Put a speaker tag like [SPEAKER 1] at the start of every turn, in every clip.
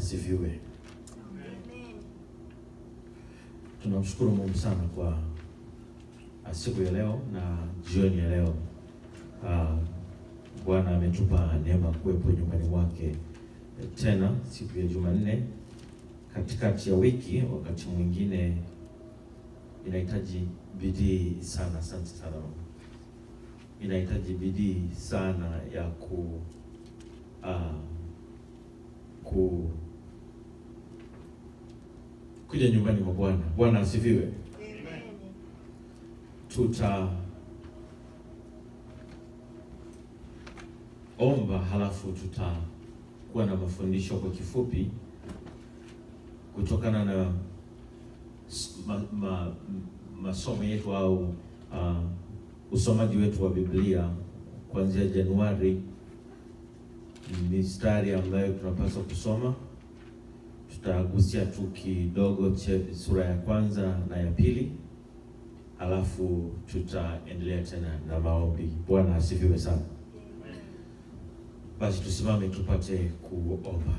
[SPEAKER 1] asifiwe. Tunamshukuru Mungu sana kwa siku ya leo na jioni ya leo. Bwana ametupa neema kuwepo nyumbani mwake tena siku ya Jumanne katikati ya wiki. Wakati mwingine inahitaji bidii sana, asante sana. Inahitaji bidii sana ya kuja nyumbani mwa Bwana. Bwana asifiwe. Amen. Tutaomba halafu tutakuwa na mafundisho kwa kifupi kutokana na masomo yetu au usomaji wetu wa Biblia kuanzia Januari. Mistari ambayo tunapaswa kusoma, tutagusia tu kidogo sura ya kwanza na ya pili, halafu tutaendelea tena na maombi. Bwana asifiwe sana. Basi tusimame tupate kuomba.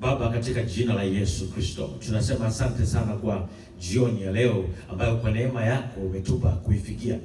[SPEAKER 1] Baba, katika jina la Yesu Kristo, tunasema asante sana kwa jioni ya leo ambayo kwa neema yako umetupa kuifikia.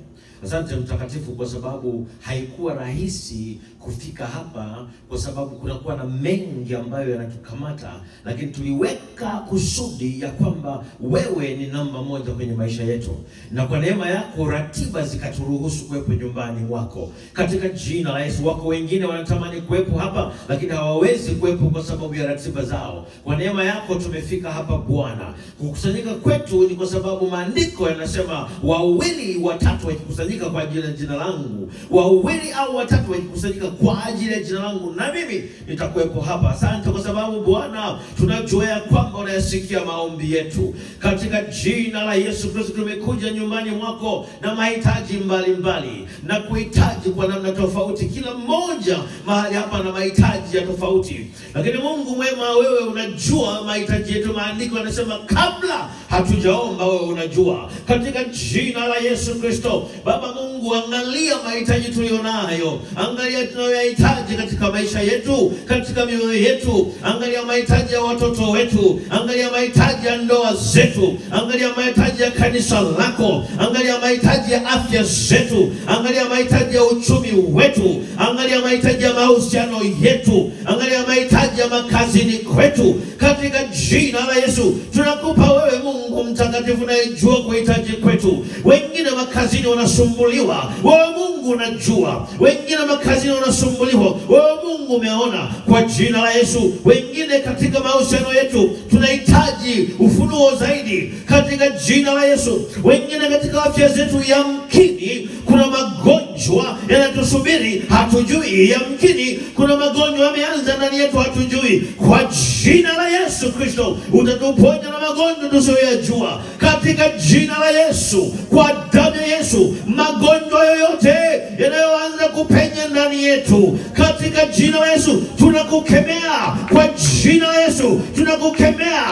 [SPEAKER 1] Asante Mtakatifu kwa sababu haikuwa rahisi kufika hapa, kwa sababu kunakuwa na mengi ambayo yanatukamata, lakini tuliweka kusudi ya kwamba wewe ni namba moja kwenye maisha yetu, na kwa neema yako ratiba zikaturuhusu kuwepo nyumbani mwako katika jina la Yesu. Wako wengine wanatamani kuwepo hapa lakini hawawezi kuwepo kwa sababu ya ratiba zao. Kwa neema yako tumefika hapa Bwana. Kukusanyika kwetu ni kwa sababu maandiko yanasema wawili watatu wakikusanyika kwa ajili ya jina langu, wawili au watatu wakikusanyika kwa ajili ya jina langu, na mimi nitakuwepo hapa. Asante kwa sababu Bwana tunajua kwamba unayasikia maombi yetu. Katika jina la Yesu Kristo tumekuja nyumbani mwako na mahitaji mbalimbali na kuhitaji kwa namna tofauti. Kila mmoja mahali hapa na mahitaji ya tofauti, lakini Mungu mwema, wewe unajua mahitaji yetu. Maandiko yanasema kabla hatujaomba wewe unajua. Katika jina la Yesu Kristo Baba Mungu, angalia mahitaji tulionayo, angalia tunayohitaji katika maisha yetu, katika mioyo yetu. Angalia mahitaji ya watoto wetu, angalia mahitaji ya ndoa zetu, angalia mahitaji ya kanisa lako, angalia mahitaji ya afya zetu, angalia mahitaji ya uchumi wetu, angalia mahitaji ya mahusiano yetu, angalia mahitaji ya makazini kwetu. Katika jina la Yesu tunakupa wewe Mungu mtakatifu unayejua kuhitaji kwetu. Wengine makazini wanasumbuliwa, wewe Mungu unajua. Wengine makazini wanasumbuliwa, wewe Mungu umeona. Kwa jina la Yesu, wengine katika mahusiano yetu tunahitaji ufunuo zaidi katika jina la Yesu. Wengine katika afya zetu yamkini kuna magonjwa yanatusubiri hatujui, yamkini kuna magonjwa yameanza ndani yetu hatujui. Kwa jina la Yesu Kristo utatuponya na magonjwa tusiyoyajua katika jina la Yesu. Kwa damu ya Yesu, magonjwa yoyote yanayoanza kupenya ndani yetu katika jina la Yesu tunakukemea. Kwa jina la Yesu tunakukemea,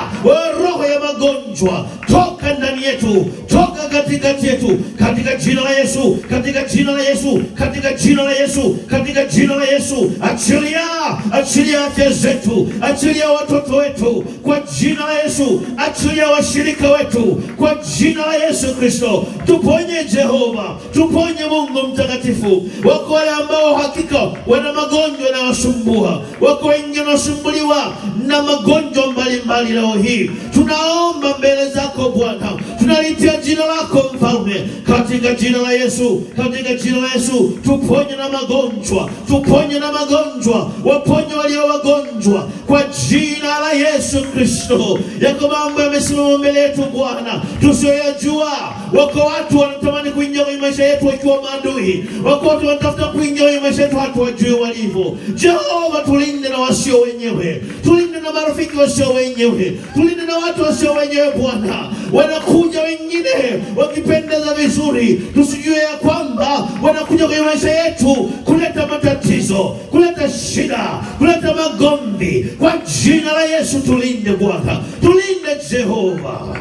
[SPEAKER 1] roho ya magonjwa toka ndani yetu, toka katikati yetu katika jina la Yesu, katika jina la Yesu, katika jina la Yesu, katika jina la Yesu. Achilia afya zetu, achilia watoto wetu kwa jina la Yesu, achilia washirika wetu kwa jina la Yesu Kristo. Tuponye Jehova, tuponye Mungu mtakatifu. Wako wale ambao hakika wana magonjwa na wasumbua, wako wengine wanasumbuliwa na magonjwa mbalimbali. Leo hii tunaomba mbele zako Bwana, tunalitia jina lako Mfalme, katika jina la Yesu, katika jina la Yesu. Tuponye na magonjwa, tuponye na magonjwa, waponye walio wagonjwa kwa jina la Yesu Kristo. Yako mambo yamesimama mbele yetu Bwana tusiyoyajua. Wako watu wanatamani kuingia kwenye maisha yetu wakiwa maadui, wako watu wanatafuta kuingia kwenye maisha yetu hatuwajui walivyo. Jehova, tulinde na wasio wenyewe, tulinde na marafiki wasio wenyewe, tulinde na watu wasio wenyewe Bwana. Wanakuja wengine wakipendeza vizuri, tusijue ya kwamba wanakuja kwenye maisha yetu kuleta matatizo, kuleta shida, kuleta magombi. Kwa jina la Yesu tulinde Bwana, tulinde Jehova.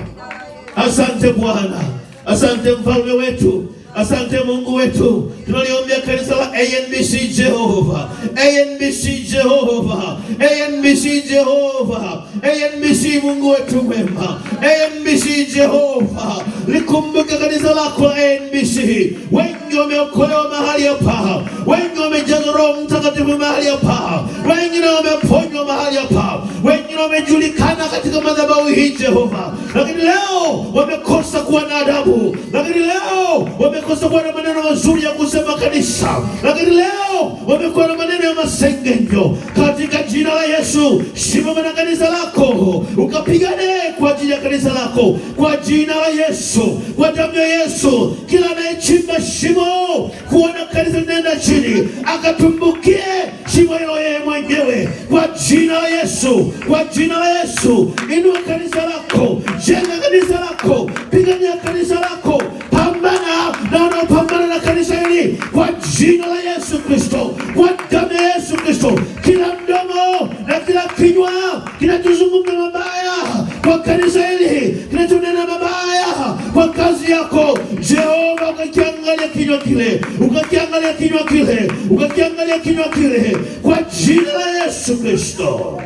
[SPEAKER 1] Asante Bwana, asante Mfalme wetu, Asante Mungu wetu, tunaliombea kanisa la ANBC Jehova, ANBC Jehova, ANBC Jehova, ANBC Mungu wetu mwema, ANBC Jehova, likumbuke kanisa lako ANBC. Wengi wameokolewa mahali hapa, wengi wamejazwa Roho Mtakatifu mahali hapa, wengine wameponywa mahali hapa, wengine wamejulikana katika madhabahu hii Jehova, lakini leo wamekosa kuwa na adabu, lakini leo wamekosa kuwa na maneno mazuri ya kusema kanisa, lakini leo wamekuwa na maneno ya masengenyo. Katika jina la Yesu, simama na kanisa lako, ukapigane kwa ajili ya kanisa lako, kwa jina la Yesu, kwa damu ya Yesu. Kila anayechimba shimo kuona kanisa linaenda chini, akatumbukie shimo hilo yeye mwenyewe, kwa jina la Yesu, kwa jina la Yesu. Inua kanisa lako, jenga kanisa lako, pigania kanisa lako, pambana na wanaopambana na kanisa hili, kwa jina la Yesu Kristo, kwa damu ya Yesu Kristo. Kila mdomo na kila kinywa kinachozungumza mabaya kwa kanisa hili, kinachonena mabaya kwa kazi yako Jehova, ukakiangalia kinywa kile, ukakiangalia kinywa kile, ukakiangalia kinywa kile, kwa jina la Yesu Kristo.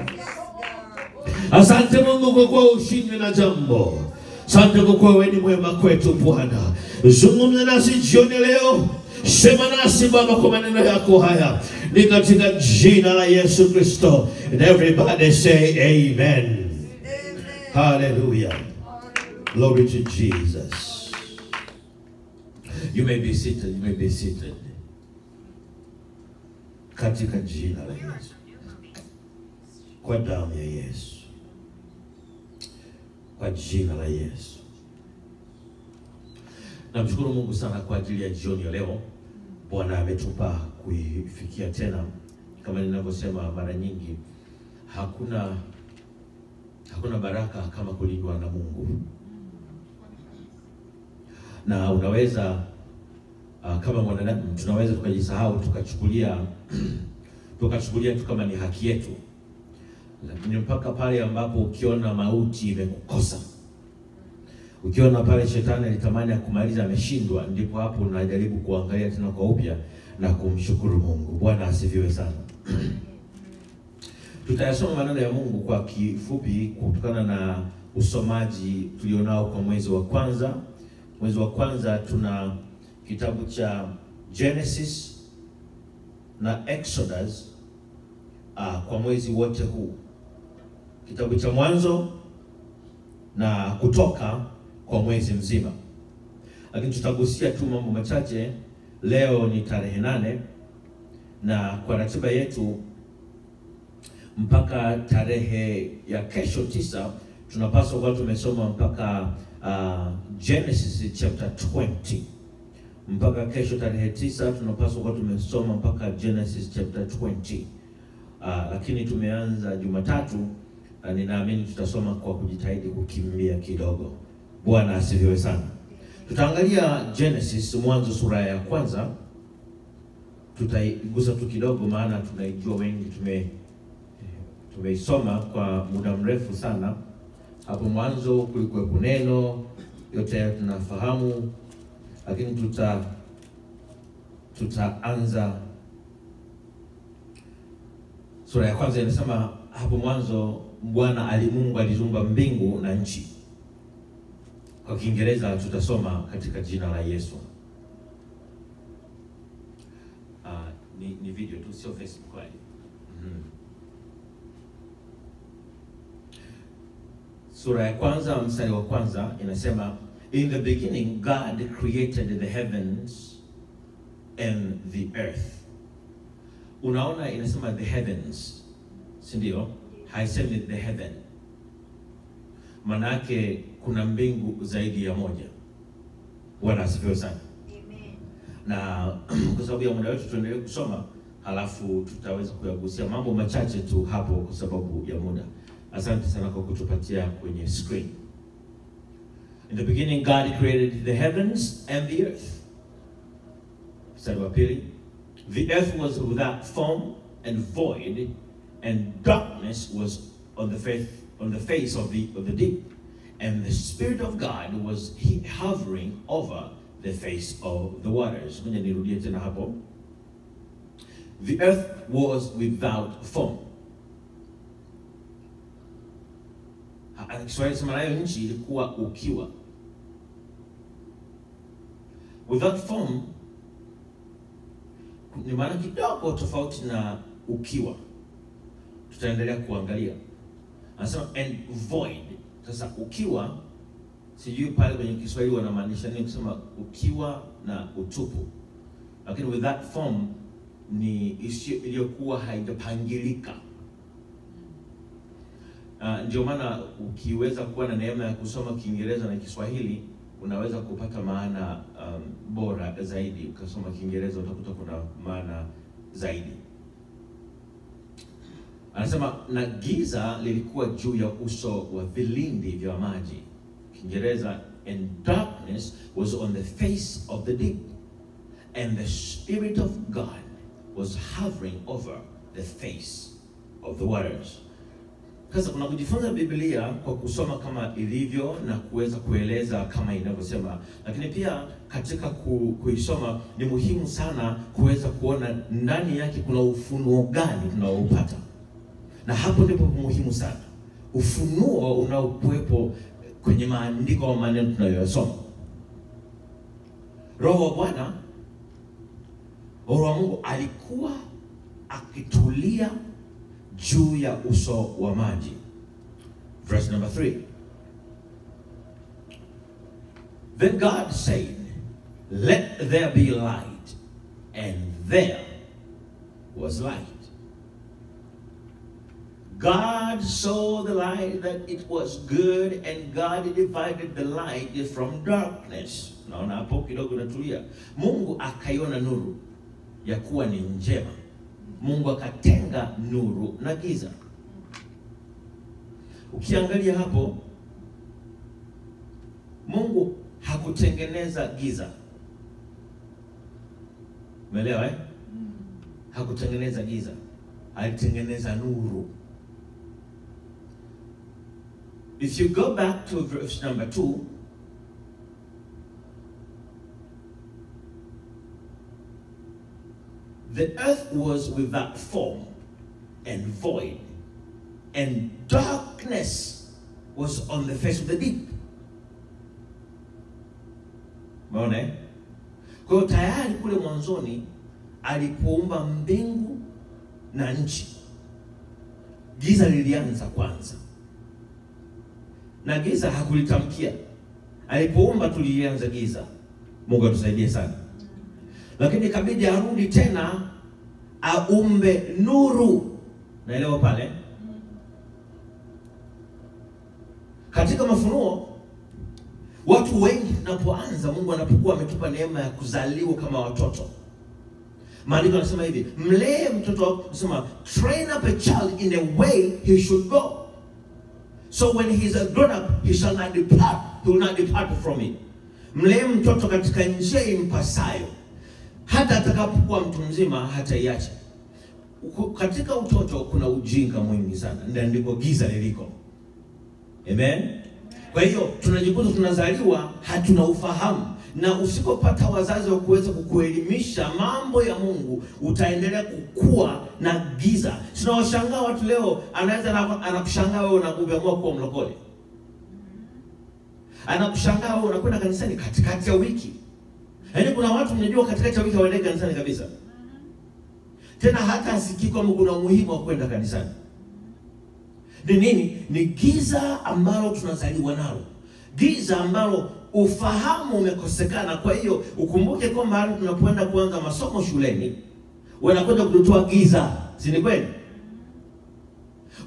[SPEAKER 1] Asante Mungu kwa kuwa ushindi na jambo. Asante kwa kuwa wewe ni mwema kwetu Bwana. Zungumza nasi jioni leo, sema nasi Baba kwa maneno yako haya, ni katika jina la Yesu Kristo. And everybody say amen. Amen. Hallelujah. Glory to Jesus. You may be seated, you may be seated. Katika jina la Yesu, kwa damu ya Yesu, kwa jina la Yesu. Namshukuru Mungu sana kwa ajili ya jioni ya leo. Bwana ametupa kuifikia tena. Kama ninavyosema mara nyingi, hakuna baraka kama kulindwa na Mungu. Na unaweza kama mwanadamu tunaweza tukajisahau, tukachukulia tu kama ni haki yetu. Lakini mpaka pale ambapo ukiona mauti imekukosa, ukiona pale shetani alitamani kumaliza ameshindwa, ndipo hapo unajaribu kuangalia tena kwa upya na kumshukuru Mungu. Bwana asifiwe sana. Tutayasoma maneno ya Mungu kwa kifupi kutokana na usomaji tulionao kwa mwezi wa kwanza. Mwezi wa kwanza tuna kitabu cha Genesis na Exodus kwa mwezi wote huu. Kitabu cha Mwanzo na Kutoka kwa mwezi mzima. Lakini tutagusia tu mambo machache. Leo ni tarehe 8 na kwa ratiba yetu mpaka tarehe ya kesho 9 tunapaswa kuwa tumesoma mpaka Genesis chapter 20. Mpaka kesho tarehe 9 tunapaswa kuwa tumesoma mpaka Genesis chapter 20. Lakini tumeanza Jumatatu, ninaamini tutasoma kwa kujitahidi kukimbia kidogo. Bwana asifiwe sana. Tutaangalia Genesis, Mwanzo sura ya kwanza. Tutaigusa tu kidogo maana tunaijua wengi, tumeisoma kwa muda mrefu sana. Hapo mwanzo kulikuwa neno, yote tunafahamu, lakini tutaanza sura ya kwanza. Inasema hapo mwanzo Bwana Mungu aliziumba mbingu na nchi. Kwa Kiingereza tutasoma katika jina la Yesu. Ni video tu, sio Facebook live. Sura ya kwanza mstari wa kwanza inasema, in the beginning God created the heavens and the earth. Unaona inasema the heavens, si ndio? Haisemi the heaven. Manake kuna mbingu zaidi ya moja. Bwana asifiwe sana. Amen. Na kwa sababu ya muda wetu tuendelee kusoma, halafu tutaweza kuyagusia mambo machache tu hapo kwa sababu ya muda. Asante sana kwa kutupatia kwenye screen. In the beginning God created the heavens and the earth. Mstari wa pili, the earth was without form and void, and darkness was on the face of the deep, and the Spirit of God was hovering over the face of the waters. Ngoja nirudie tena hapo. The earth was without form. Kiswahili sema nayo nchi ilikuwa ukiwa. Without form ni maana kidogo tofauti na ukiwa. Tutaendelea kuangalia. Anasema and void. Sasa ukiwa, sijui pale kwenye Kiswahili wanamaanisha nini kusema ukiwa na utupu. Lakini without form ni iliyokuwa haijapangilika. Ndio maana ukiweza kuwa na neema ya kusoma Kiingereza na Kiswahili, unaweza kupata maana bora zaidi. Ukasoma Kiingereza utakuta kuna maana zaidi. Anasema na giza lilikuwa juu ya uso wa vilindi vya maji. Kiingereza, and darkness was on the face of the deep, and the Spirit of God was hovering over the face of the waters. Sasa kuna kujifunza Biblia kwa kusoma kama ilivyo na kuweza kueleza kama inavyosema, lakini pia katika kuisoma ni muhimu sana kuweza kuona ndani yake kuna ufunuo gani tunaoupata. Na hapo ndipo muhimu sana. Ufunuo unaokuwepo kwenye maandiko au maneno tunayosoma. Roho wa Bwana, Roho wa Mungu alikuwa akitulia juu ya uso wa maji. Verse number 3. Then God said, let there be light, and there was light. God saw the light that it was good, and God divided the light from darkness. Naona hapo kidogo natulia. Mungu akaiona nuru ya kuwa ni njema. Mungu akatenga nuru na giza. Ukiangalia hapo, Mungu hakutengeneza giza. Umeelewa eh? Hakutengeneza giza. Alitengeneza nuru. If you go back to verse number 2, the earth was without form and void, and darkness was on the face of the deep. Umeona? Kwa hiyo tayari kule mwanzoni alipoumba mbingu na nchi, giza lilianza kwanza. Na giza hakulitamkia. Alipoumba tulianza giza. Mungu atusaidie sana. Lakini kabidi arudi tena aumbe nuru. Naelewa pale? Katika mafunuo, watu wengi tunapoanza, Mungu anapokuwa ametupa neema ya kuzaliwa kama watoto. Maandiko yanasema hivi, mlee mtoto wako, nasema train up a child in a way he should go. So when he is a grown up, he shall not depart. He will not depart from it. Mlee mtoto katika njia impasayo, hata atakapokuwa mtu mzima hataiacha. Katika utoto kuna ujinga mwingi sana, ndipo giza liliko. Amen. Kwa hiyo tunajikuta tunazaliwa hatuna ufahamu, na usipopata wazazi wa kuweza kukuelimisha mambo ya Mungu, utaendelea kukua na giza. Tunawashangaa watu leo, anaweza anakushangaa wewe unakuamua kuwa mlokole. Anakushangaa wewe unakwenda kanisani katikati ya wiki. Yaani kuna watu mnajua katikati ya wiki hawaendi kanisani kabisa. Tena hata asikii kwamba kuna umuhimu wa kwenda kanisani. Ni nini? Ni giza ambalo tunazaliwa nalo. Giza ambalo ufahamu umekosekana. Kwa hiyo ukumbuke kwamba hata tunapoenda kuanza masomo shuleni, wanakwenda kutoa giza, si ni kweli?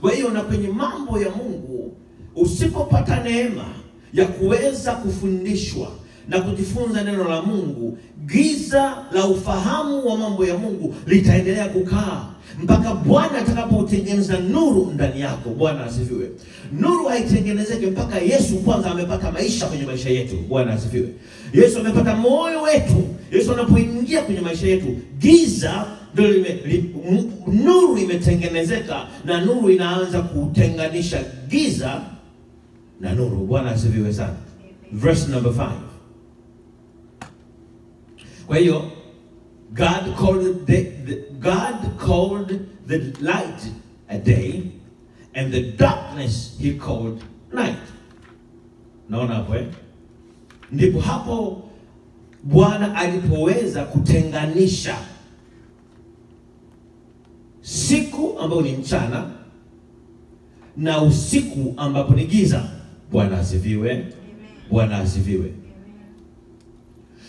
[SPEAKER 1] Kwa hiyo na kwenye mambo ya Mungu, usipopata neema ya kuweza kufundishwa na kujifunza neno la Mungu, giza la ufahamu wa mambo ya Mungu litaendelea kukaa mpaka Bwana atakapotengeneza nuru ndani yako. Bwana asifiwe. Nuru haitengenezeke mpaka Yesu kwanza amepata maisha kwenye maisha yetu. Bwana asifiwe. Yesu amepata moyo wetu. Yesu anapoingia kwenye maisha yetu, giza ndio nuru imetengenezeka, na nuru inaanza kutenganisha giza na nuru. Bwana asifiwe sana. Verse number 5. Kwa hiyo God called the light a day, and the darkness he called night. Naona hapo ndipo hapo Bwana alipoweza kutenganisha siku ambayo ni mchana na usiku ambapo ni giza. Bwana asifiwe. Bwana asifiwe.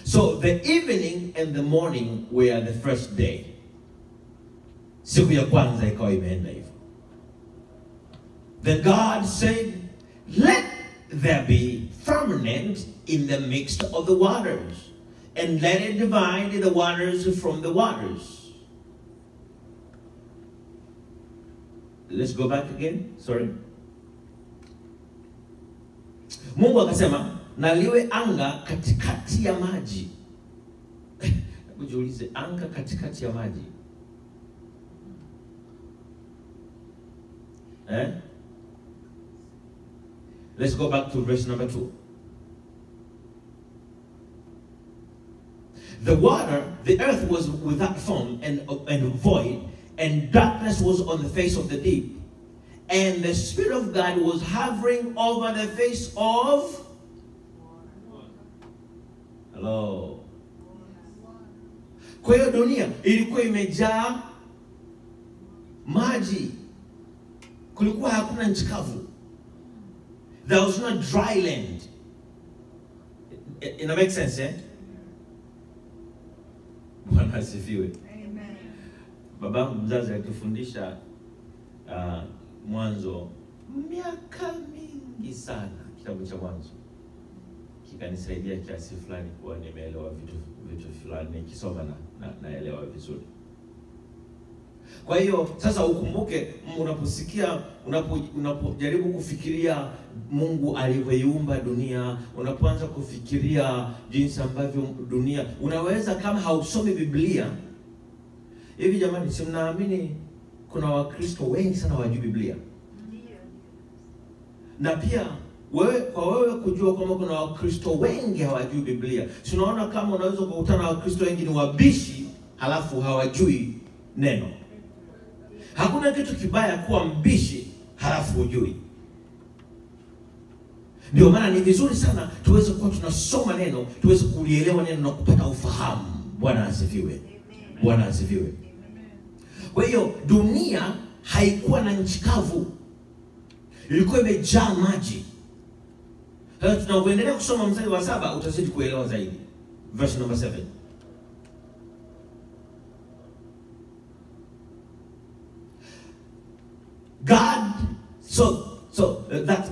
[SPEAKER 1] So the evening and the morning were the first day. Siku ya kwanza ikawa imeenda hivyo. Then God said, let there be firmament in the midst of the waters, and let it divide the waters from the waters. Let's go back again. Sorry. Mungu akasema, na liwe anga katikati ya maji. Ujiulize, anga katikati ya maji. Let's go back to verse number 2. The earth was without form and void, and darkness was on the face of the deep. And the Spirit of God was hovering over the face of... Hello. Kwa hiyo dunia ilikuwa imejaa maji. Kulikuwa hakuna nchi kavu. There was no dry land. It makes sense, eh? Bwana asifiwe. Amen. Babangu mzazi alitufundisha Mwanzo miaka mingi sana, kitabu cha Mwanzo. Kikanisaidia kiasi fulani kuwa nimeelewa vitu fulani, nikisoma naelewa vizuri. Kwa hiyo sasa ukumbuke, unaposikia, unapojaribu kufikiria Mungu alivyoiumba dunia, unapoanza kufikiria jinsi ambavyo dunia, unaweza kama hausomi Biblia. Hivi jamani, si mnaamini kuna Wakristo wengi sana hawajui Biblia? Na pia wewe kujua kwamba kuna Wakristo wengi hawajui Biblia, si unaona kama unaweza kukutana na Wakristo wengi ni wabishi halafu hawajui neno. Hakuna kitu kibaya kuwa mbishi halafu hujui. Ndio maana ni vizuri sana tuweze kuwa tunasoma neno, tuweze kulielewa neno na kupata ufahamu. Bwana asifiwe. Bwana asifiwe. Kwa hiyo dunia haikuwa na nchi kavu. Ilikuwa imejaa maji. Sasa tunapoendelea kusoma mstari wa 7 utazidi kuelewa zaidi. Verse number 7.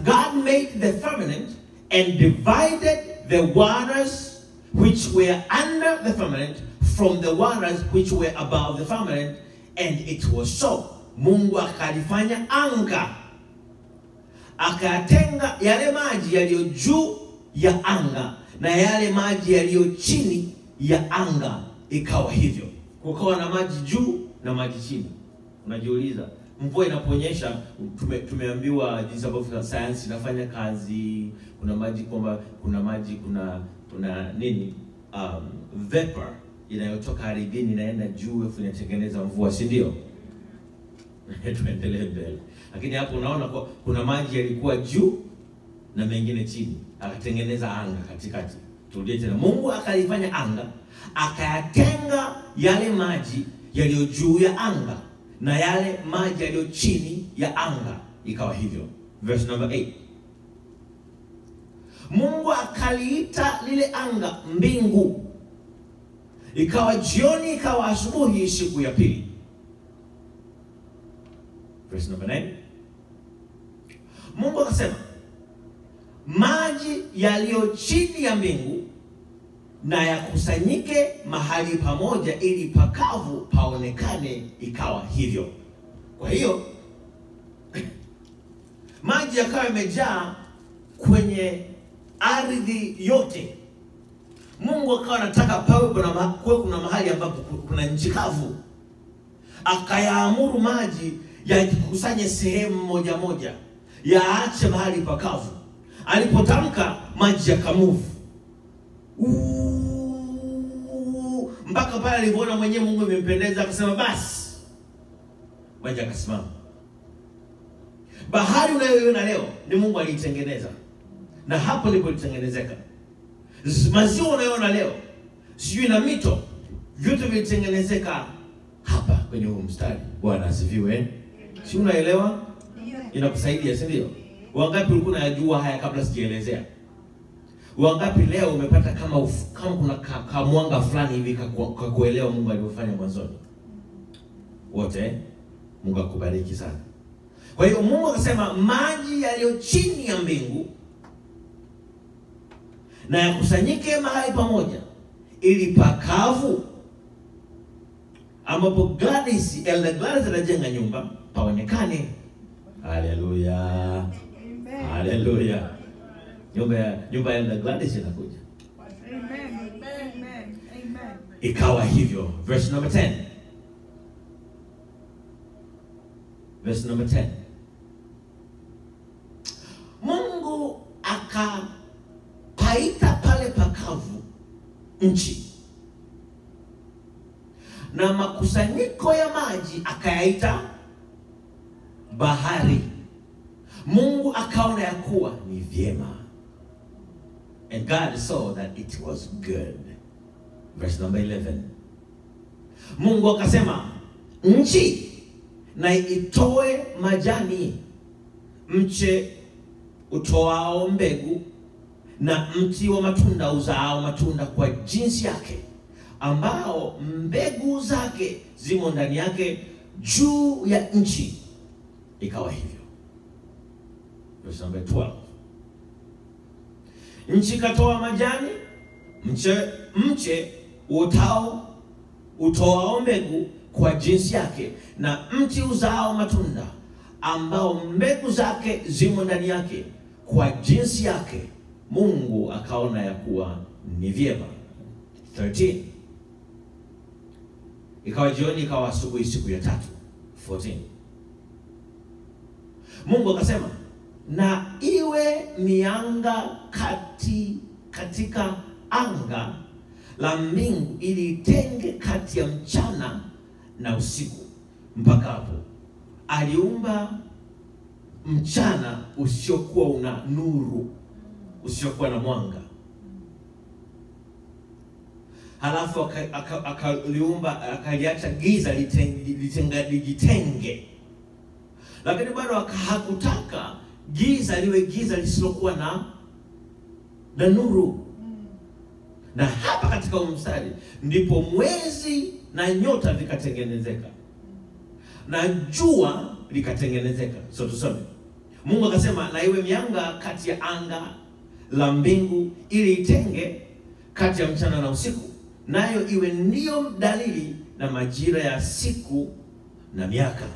[SPEAKER 1] God made the firmament and divided the waters which were under the firmament from the waters which were above the firmament, and it was so. Mungu akalifanya anga, akatenga yale maji yaliyo juu ya anga na yale maji yaliyo chini ya anga, ikawa hivyo. Kukawa na maji juu na maji chini. Unajiuliza, mvua inaponyesha, tumeambiwa jinsi ambavyo sayansi inafanya kazi. Kuna maji kwamba kuna nini, vapor inayotoka ardhini inaenda juu afu inatengeneza mvua, si ndio? Tuendelee mbele. Lakini hapo unaona kuna maji yalikuwa juu na mengine chini, akatengeneza anga katikati. Turudie tena, Mungu akalifanya anga, akayatenga yale maji yaliyo juu ya anga na yale maji yaliyo chini ya anga, ikawa hivyo. Verse number 8. Mungu akaliita lile anga mbingu. Ikawa jioni, ikawa asubuhi, siku ya pili. Verse number 9. Mungu akasema, maji yaliyo chini ya mbingu na yakusanyike mahali pamoja ili pakavu paonekane, ikawa hivyo. Kwa hiyo maji yakawa yamejaa kwenye ardhi yote. Mungu akawa anataka pawe kuna mahali ambapo kuna nchi kavu. Akayaamuru maji yajikusanye sehemu moja moja, yaache mahali pakavu. Alipotamka, maji yakamove. mpaka pale alipoona mwenyewe Mungu imempendeza akasema basi. Maji akasimama. Bahari unayoiona leo ni Mungu alitengeneza. Na hapo ndipo ilitengenezeka. Maziwa unayoona leo, sijui na mito, vyote vilitengenezeka hapa kwenye huu mstari. Bwana asifiwe. Si unaelewa? Inakusaidia, si ndio? Wangapi ulikuwa unajua haya kabla sijaelezea? Wangapi leo umepata kama kuna mwanga fulani hivi kwa kuelewa Mungu alivyofanya mwanzoni? Wote Mungu akubariki sana. Kwa hiyo Mungu akasema maji yaliyo chini ya mbingu na yakusanyike mahali pamoja, ili pakavu ambapo Elder Gladys anajenga nyumba paonekane. Haleluya. Haleluya. Nyumba ya Elder Gladys inakuja. Amen. Ikawa hivyo. Verse number 10. Verse number 10. Mungu akapaita pale pakavu nchi, na makusanyiko ya maji akayaita bahari. Mungu akaona ya kuwa ni vyema. And God saw that it was good. Verse number 11. Mungu akasema nchi na itoe majani, mche utoao mbegu, na mti wa matunda uzao matunda kwa jinsi yake, ambao mbegu zake zimo ndani yake juu ya nchi. Ikawa hivyo. Verse number 12. Nchi katoa majani, mche utoao mbegu kwa jinsi yake, na mti uzao matunda ambao mbegu zake zimo ndani yake kwa jinsi yake. Mungu akaona ya kuwa ni vyema. 13. Ikawa jioni, ikawa asubuhi, siku ya tatu. 14. Mungu akasema na iwe mianga katika anga la mbingu, ili itenge kati ya mchana na usiku. Mpaka hapo aliumba mchana usiokuwa una nuru, usiokuwa na mwanga. Halafu akaliumba, akaliacha giza litenge. Lakini bado hakutaka giza liwe giza lisilokuwa na nuru. Na hapa katika mstari ndipo mwezi na nyota vikatengenezeka, na jua likatengenezeka. So tusome. Mungu akasema na iwe mianga kati ya anga la mbingu, ili itenge kati ya mchana na usiku, nayo iwe ndiyo dalili na majira ya siku na miaka.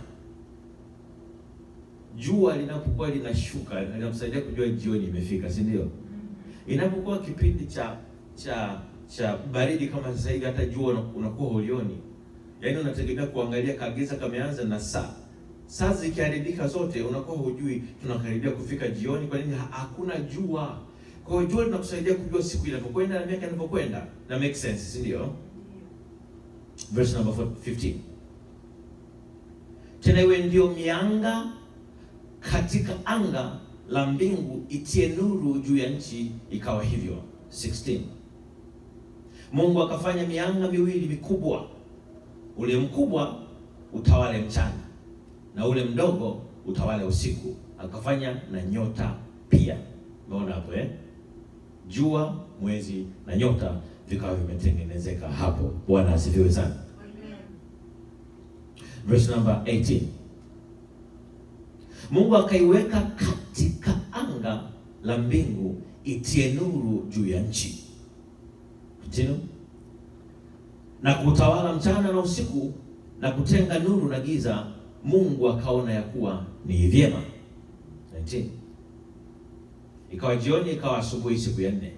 [SPEAKER 1] Jua linapokuwa linashuka linamsaidia kujua jioni imefika, si ndio? Inapokuwa kipindi cha baridi kama sasa hivi, hata jua unakuwa hulioni. Yaani unategemea kuangalia kagiza kameanza, na saa zikiharibika zote unakuwa hujui tunakaribia kufika jioni. Kwa nini? Hakuna jua. Kwa hiyo jua linakusaidia kujua siku inapokwenda na miaka inapokwenda. Na make sense, si ndio? Verse number 15. Tena iwe ndio mianga katika anga la mbingu, itie nuru juu ya nchi. Ikawa hivyo. 16. Mungu akafanya mianga miwili mikubwa, ule mkubwa utawale mchana na ule mdogo utawale usiku. Akafanya na nyota pia. Umeona hapo Jua, mwezi na nyota vikawa vimetengenezeka hapo. Bwana asifiwe sana. Verse number 18. Mungu akaiweka katika anga la mbingu itie nuru juu ya nchi. Continue. Na kutawala mchana na usiku, na kutenga nuru na giza. Mungu akaona ya kuwa ni vyema. 19. Ikawa jioni, ikawa asubuhi, siku ya 4.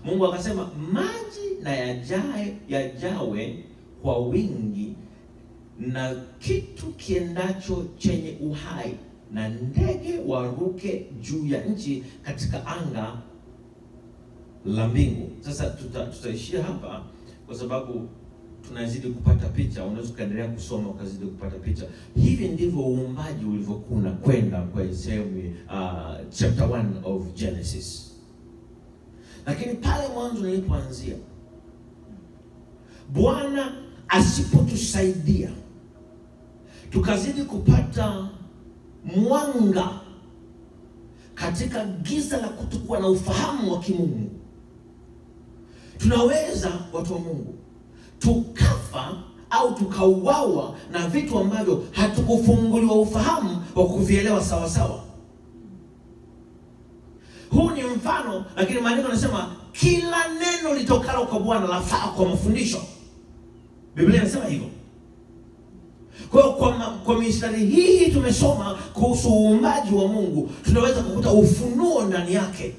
[SPEAKER 1] Mungu akasema maji na yajawe kwa wingi, na kitu kiendacho chenye uhai, na ndege waruke juu ya nchi katika anga la mbingu. Sasa tutaishia hapa kwa sababu tunazidi kupata picha. Unaweza kuendelea kusoma ukazidi kupata picha. Hivi ndivyo uumbaji ulivyokuwa kwenda kwa sehemu chapter 1 of Genesis. Lakini pale mwanzo nilipoanzia, Bwana asipotusaidia tukazidi kupata mwanga katika giza la kutokuwa na ufahamu wa kimungu, tunaweza watu wa Mungu tukafa au tukauawa na vitu ambavyo hatukufunguliwa ufahamu wa kuvielewa sawa sawa. Huu ni mfano, lakini maandiko yanasema kila neno litokalo kwa Bwana lafaa kwa mafundisho. Biblia inasema hivyo. Kwa mistari hii tumesoma kuhusu uumbaji wa Mungu, tunaweza kukuta ufunuo ndani yake.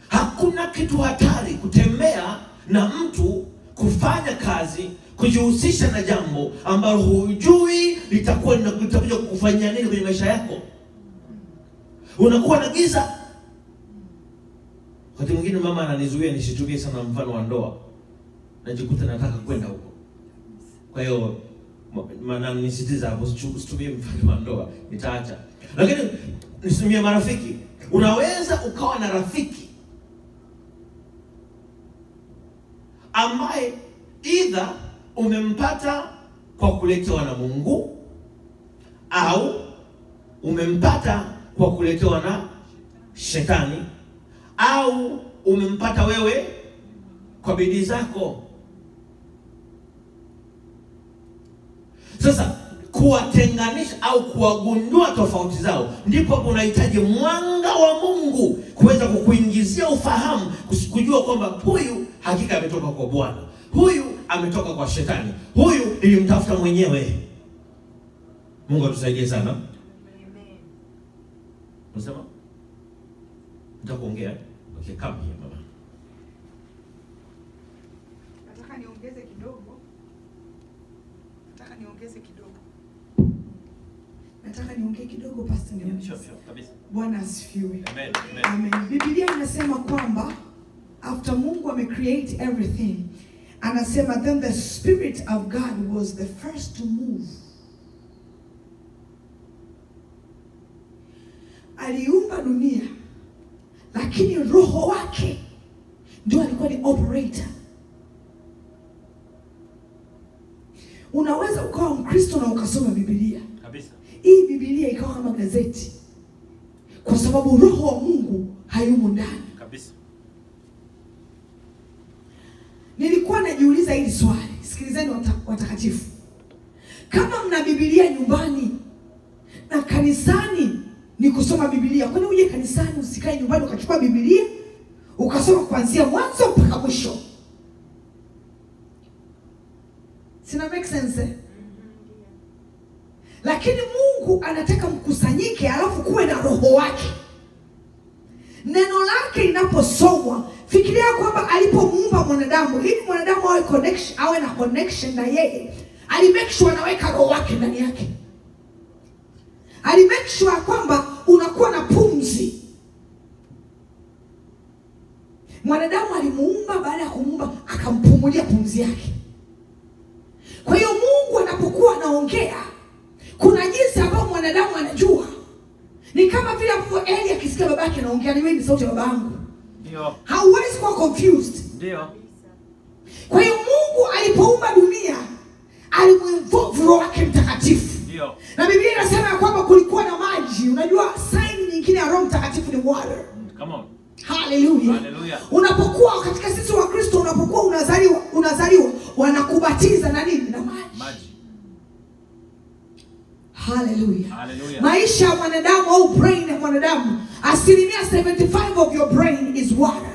[SPEAKER 1] Hakuna kitu hatari kutembea na mtu, kufanya kazi, kujihusisha na jambo ambalo hujui litakuja kufanyia nini kwenye maisha yako. Unakuwa na giza. Wakati mwingine mama ananizuia nisitumie sana mfano wa ndoa. Najikuta nataka kwenda huko. Kwa hiyo maana nisitiza hapo, situmie mfano wa ndoa, nitaacha. Lakini nisimie marafiki. Unaweza ukawa na rafiki ambaye either umempata kwa kuletewa na Mungu au umempata kwa kuletewa na shetani au umempata wewe kwa bidii zako. Sasa kuwatenganisha au kuwagundua tofauti zao, ndipo unahitaji mwanga wa Mungu kuweza kukuingizia ufahamu, kujua kwamba huyu hakika ametoka kwa Bwana, huyu ametoka kwa shetani, huyu nilimtafuta mwenyewe. Mungu atusaidie sana. Amen. Unasema? Nitakuongea. Okay, come here mama.
[SPEAKER 2] Nataka niongeze kidogo. Nataka niongee kidogo pastor.
[SPEAKER 1] Sure, kabisa.
[SPEAKER 2] Bwana asifiwe.
[SPEAKER 1] Amen.
[SPEAKER 2] Amen. Biblia inasema kwamba after Mungu amecreate everything, anasema then the Spirit of God was the first to move. Aliumba dunia, lakini roho wake ndio alikuwa ni operator. Unaweza ukawa Mkristo na ukasoma Biblia
[SPEAKER 1] kabisa.
[SPEAKER 2] Hii Biblia ikawa kama gazeti, kwa sababu roho wa Mungu hayumo ndani
[SPEAKER 1] kabisa.
[SPEAKER 2] Nilikuwa najiuliza hili swali. Sikilizeni watakatifu. Kama mna Biblia nyumbani na kanisani ni kusoma Biblia, kwani uje kanisani usikae nyumbani ukachukua Biblia ukasoma kuanzia mwanzo mpaka mwisho? Sina make sense eh? Lakini Mungu anataka mkusanyike, alafu kuwe na roho wake. Neno lake linaposomwa, fikiria kwamba alipomuumba mwanadamu, ili mwanadamu awe na connection na yeye, alimake sure anaweka roho wake ndani yake. Alimake sure kwamba unakuwa na pumzi. Mwanadamu alimuumba, baada ya kumuumba akampumulia pumzi yake. Kwa hiyo Mungu anapokuwa anaongea, kuna jinsi ambayo mwanadamu anajua. Ni kama vile Eli akisikia babake anaongea, ni sauti ya babangu.
[SPEAKER 1] Ndio.
[SPEAKER 2] Hauwezi kuwa confused.
[SPEAKER 1] Ndio.
[SPEAKER 2] Kwa hiyo Mungu alipoumba dunia, alimuinvolve Roho wake Mtakatifu.
[SPEAKER 1] Ndio.
[SPEAKER 2] Na Biblia inasema kwamba kulikuwa na maji. Unajua sign nyingine ya Roho Mtakatifu ni water.
[SPEAKER 1] Come on.
[SPEAKER 2] Hallelujah.
[SPEAKER 1] Hallelujah.
[SPEAKER 2] Unapokuwa katika sisi wa Kristo, unapokuwa unazaliwa wanakubatiza na nini? Na maji. Hallelujah.
[SPEAKER 1] Hallelujah.
[SPEAKER 2] Maisha ya mwanadamu au brain ya mwanadamu, 75% of your brain is water.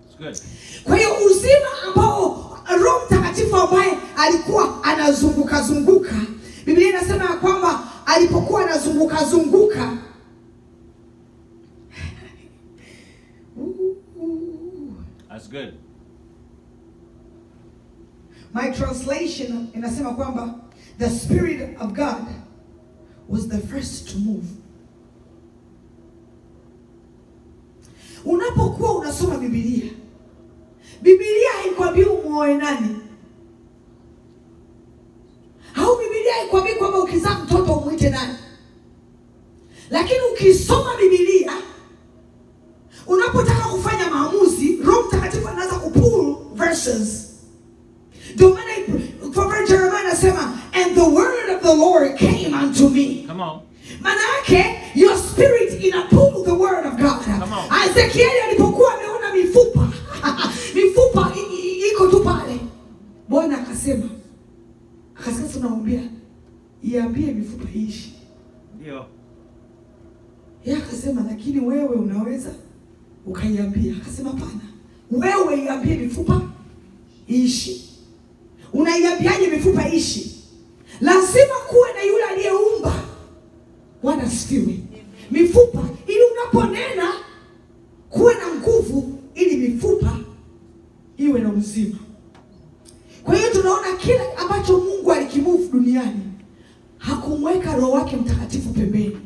[SPEAKER 1] It's good.
[SPEAKER 2] Kwa hiyo uzima ambao Roho Mtakatifu ambaye alikuwa anazunguka, Biblia inasema kwamba alipokuwa anazunguka
[SPEAKER 1] That's good.
[SPEAKER 2] My translation inasema kwamba the Spirit of God was the first to move. Unapokuwa unasoma Biblia, Biblia haikwambii umuoe nani. Au Biblia haikwambii kwamba ukizaa mtoto umuite nani. Lakini ukisoma Biblia, unapotaka kufanya maamuzi, Roho Mtakatifu anaanza kupull verses. Ndio maana Prophet Jeremiah anasema, and the word of the Lord came unto me.
[SPEAKER 1] Come on.
[SPEAKER 2] Maana yake your spirit ina pull the word of God. Ezekiel alipokuwa ameona mifupa mifupa iko tu pale, Bwana akasema tunamwambia iambie mifupa iishi.
[SPEAKER 1] Ndio.
[SPEAKER 2] Yeye akasema lakini wewe unaweza ukaiambia. Akasema hapana, wewe iambie mifupa iishi. Unaiambiaje mifupa iishi? Lazima kuwe na yule aliyeumba. Bwana asifiwe. Mifupa, ili unaponena kuwe na nguvu, ili mifupa iwe na uzima. Kwa hiyo tunaona kila ambacho Mungu alikimove duniani, hakumweka Roho wake Mtakatifu pembeni.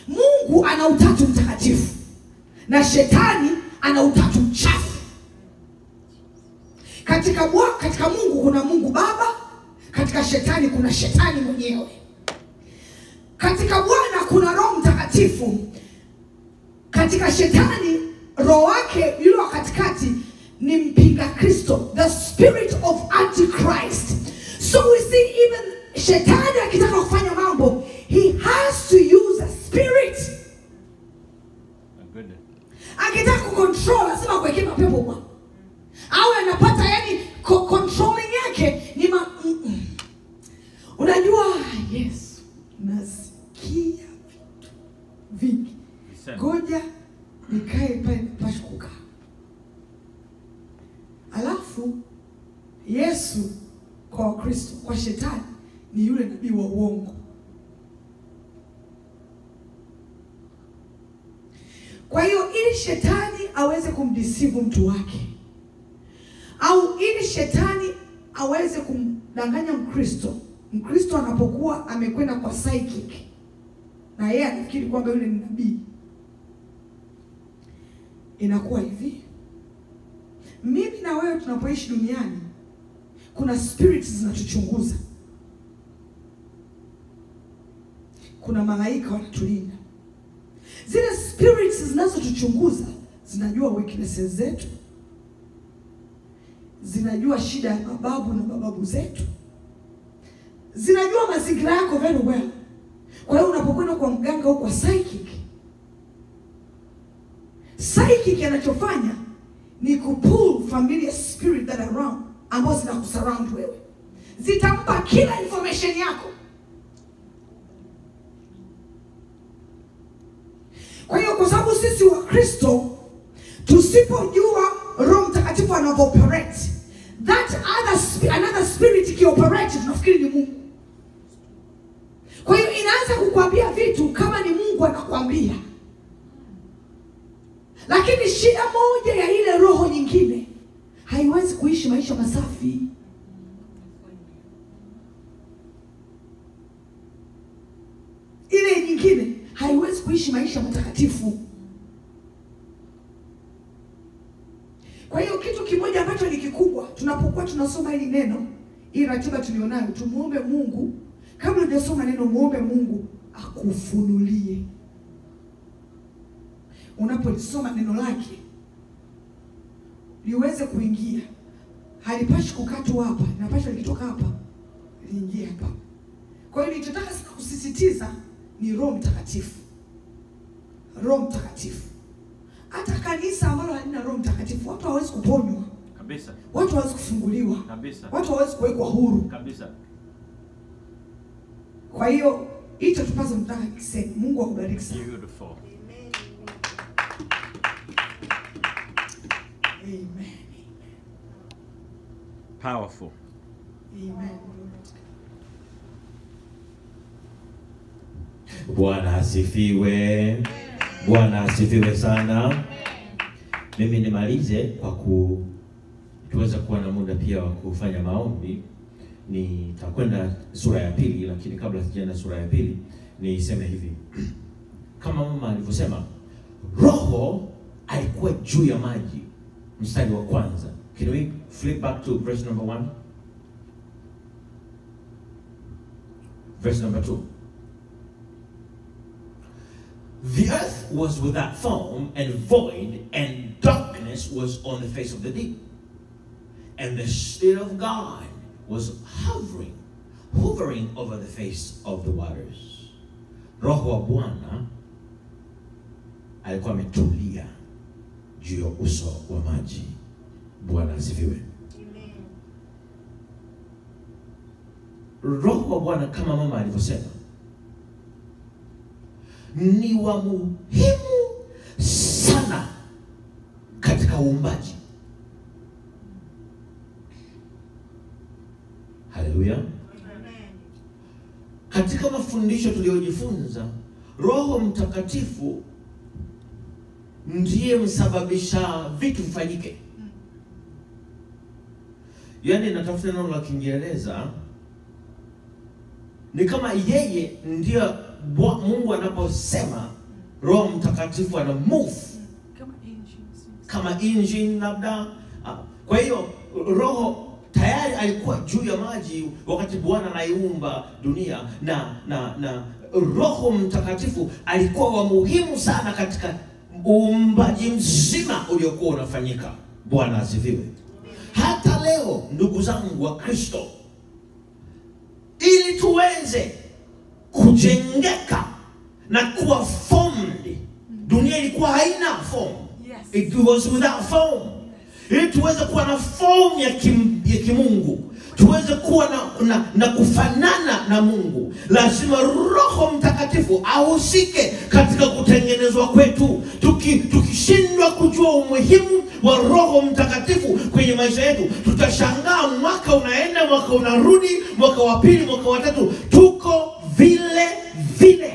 [SPEAKER 2] Mungu ana utatu mtakatifu na shetani ana utatu mchafu. Katika Mungu kuna Mungu Baba, katika shetani kuna shetani mwenyewe. Katika Bwana kuna Roho Mtakatifu. Katika shetani roho wake yule wa katikati ni mpinga Kristo, the spirit of antichrist. So we see even shetani akitaka kufanya mambo, he has to use a spirit. Akitaka kucontrol, lazima kuweke mapepo kwa. Au anapata yani controlling yake ni unajua, yes, nasikia vitu vingi. Ngoja nikae pale nipashe kukaa. Alafu Yesu kwa Kristo, kwa shetani ni yule nabii wa uongo. Kwa hiyo ili shetani aweze kumdeceive mtu wake, au ili shetani aweze kumdanganya Mkristo anapokuwa amekwenda kwa psychic na yeye anafikiri kwamba yule ni nabii, inakuwa hivi. Mimi na wewe tunapoishi duniani, kuna spirits zinatuchunguza. Kuna malaika wanatulinda. Zile spirits zinazotuchunguza zinajua weaknesses zetu, zinajua shida ya mababu na mababu zetu, zinajua mazingira yako very well. Kwa hiyo unapokwenda kwa mganga au kwa psychic anachofanya ni kupull familiar spirit that are around, ambazo zinakusurround wewe. Zitampa kila information yako. Kwa hiyo kwa sababu sisi wa Kristo tusipojua Roho Mtakatifu anavyoperate, that another spirit ikioperate tunafikiri ni Mungu. Kwa hiyo inaanza kukuambia vitu kama ni Mungu anakuambia. Lakini shida moja ya ile roho nyingine, haiwezi kuishi maisha masafi. Ile nyingine haiwezi kuishi maisha matakatifu. Kwa hiyo kitu kimoja ambacho ni kikubwa, tunapokuwa tunasoma hili neno, hii ratiba tulionayo, tumuombe Mungu. Kabla hujasoma neno, muombe Mungu akufunulie. Unapolisoma neno lake liweze kuingia. Halipashi kukatwa hapa, linapaswa likitoka hapa liingie hapa. Kwa hiyo nilichotaka sana kusisitiza ni Roho Mtakatifu. Roho Mtakatifu. Hata kanisa ambalo halina Roho Mtakatifu, watu hawezi kuponywa kabisa. Watu hawezi kufunguliwa kabisa. Watu hawezi kuwekwa huru kabisa. Kwa hiyo hicho tupaze mtaka kisema. Mungu akubariki sana.
[SPEAKER 1] Beautiful.
[SPEAKER 2] Amen.
[SPEAKER 1] Powerful.
[SPEAKER 2] Amen.
[SPEAKER 1] Bwana asifiwe. Bwana asifiwe sana. Mimi nimalize kwa tuweza kuwa na muda pia wa kufanya maombi. Nitakwenda sura ya pili, lakini kabla sijaenda sura ya pili niseme hivi. Kama mama alivyosema, roho alikuwa juu ya maji. Mstari wa kwanza. Can we flip back to verse number 1? Verse number 2. The earth was without form and void, and darkness was on the face of the deep. And the Spirit of God was hovering over the face of the waters. Roho wa Bwana alikuwa ametulia juu ya uso wa maji. Bwana asifiwe. Amen. Roho wa Bwana, kama mama alivyosema, ni wa muhimu sana katika uumbaji. Haleluya. Amen. Katika mafundisho tuliyojifunza, Roho Mtakatifu ndiye msababisha vitu vifanyike. Yaani natafuta neno la Kiingereza, ni kama yeye ndiye Mungu anaposema, Roho Mtakatifu ana move kama engine labda. Kwa hiyo Roho tayari alikuwa juu ya maji wakati Bwana anaiumba dunia, na Roho Mtakatifu alikuwa wa muhimu sana katika uumbaji mzima uliokuwa unafanyika. Bwana asifiwe. Hata leo ndugu zangu wa Kristo, ili tuweze kujengeka na kuwa formed, dunia ilikuwa haina form. It was without form. Ili tuweze kuwa na form ya kimungu, tuweze kuwa na kufanana na Mungu, lazima Roho Mtakatifu ahusike katika kutengenezwa kwetu. Tukishindwa kujua umuhimu wa Roho Mtakatifu kwenye maisha yetu, tutashangaa mwaka unaenda, mwaka unarudi, mwaka wa pili, mwaka wa tatu, tuko vile vile.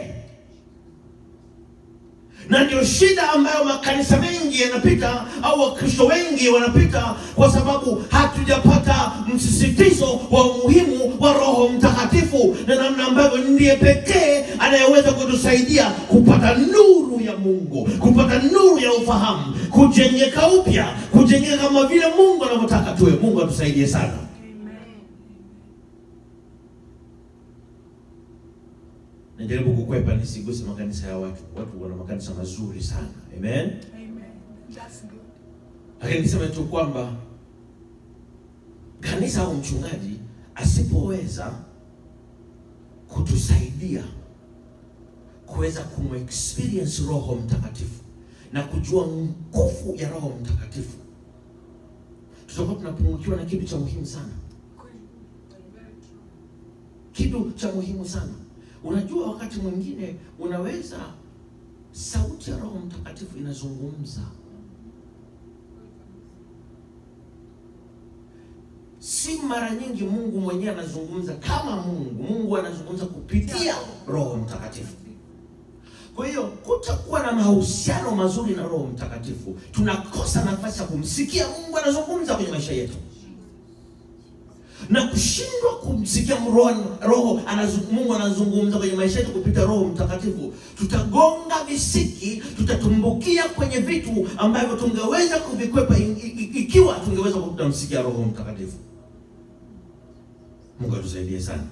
[SPEAKER 1] Na ndio shida ambayo makanisa mengi yanapita, au Wakristo wengi wanapita, kwa sababu hatujapata msisitizo wa umuhimu wa Roho Mtakatifu, na namna ambavyo ndiye pekee anayeweza kutusaidia kupata nuru ya Mungu, kupata nuru ya ufahamu, kujengeka upya, kujengeka kama vile Mungu anavyotaka tuwe. Mungu atusaidie sana. Najaribu kukwepa nisiguse makanisa ya watu. Watu wana makanisa mazuri sana. Amen. Amen. That's good. Lakini niseme tu kwamba kanisa au mchungaji asipoweza kutusaidia kuweza kumexperience Roho Mtakatifu na kujua nguvu ya Roho Mtakatifu, tutakuwa tunapungukiwa na kitu cha muhimu sana. Kitu cha muhimu sana. Unajua, wakati mwingine unaweza, sauti ya Roho Mtakatifu inazungumza. Si mara nyingi Mungu mwenyewe anazungumza kama Mungu. Mungu anazungumza kupitia Roho Mtakatifu. Kwa hiyo kutakuwa na mahusiano mazuri na Roho Mtakatifu, tunakosa nafasi ya kumsikia Mungu anazungumza kwenye maisha yetu. Na kushindwa kumsikia Mungu anazungumza kwenye maisha yetu kupitia Roho Mtakatifu, tutagonga visiki, tutatumbukia kwenye vitu ambavyo tungeweza kuvikwepa ikiwa tungeweza kumsikia Roho Mtakatifu. Mungu atusaidie sana.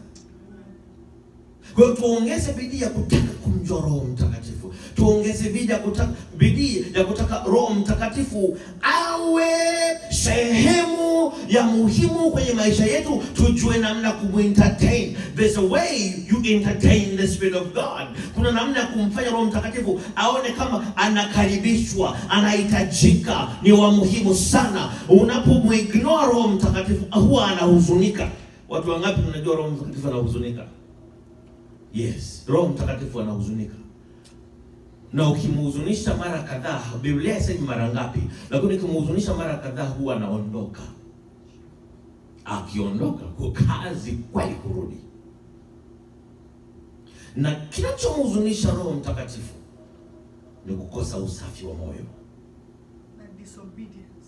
[SPEAKER 1] Kwa hiyo tuongeze bidii ya kutaka kumjua Roho Mtakatifu. Tuongeze bidii ya kutaka Roho Mtakatifu awe sehemu ya muhimu kwenye maisha yetu. Tujue namna kumu-entertain. There's a way you entertain the Spirit of God. Kuna namna ya kumfanya Roho Mtakatifu aone kama anakaribishwa, anahitajika, ni wa muhimu sana. Unapomuignore Roho Mtakatifu huwa anahuzunika. Watu wangapi mnajua Roho Mtakatifu anahuzunika? Yes, Roho Mtakatifu anahuzunika. Na ukimhuzunisha mara kadhaa, Biblia haisemi mara ngapi, lakini ukimhuzunisha mara kadhaa huwa anaondoka. Akiondoka kwa kazi kweli kurudi. Na kinachomhuzunisha Roho Mtakatifu ni kukosa usafi wa moyo.
[SPEAKER 2] Na disobedience.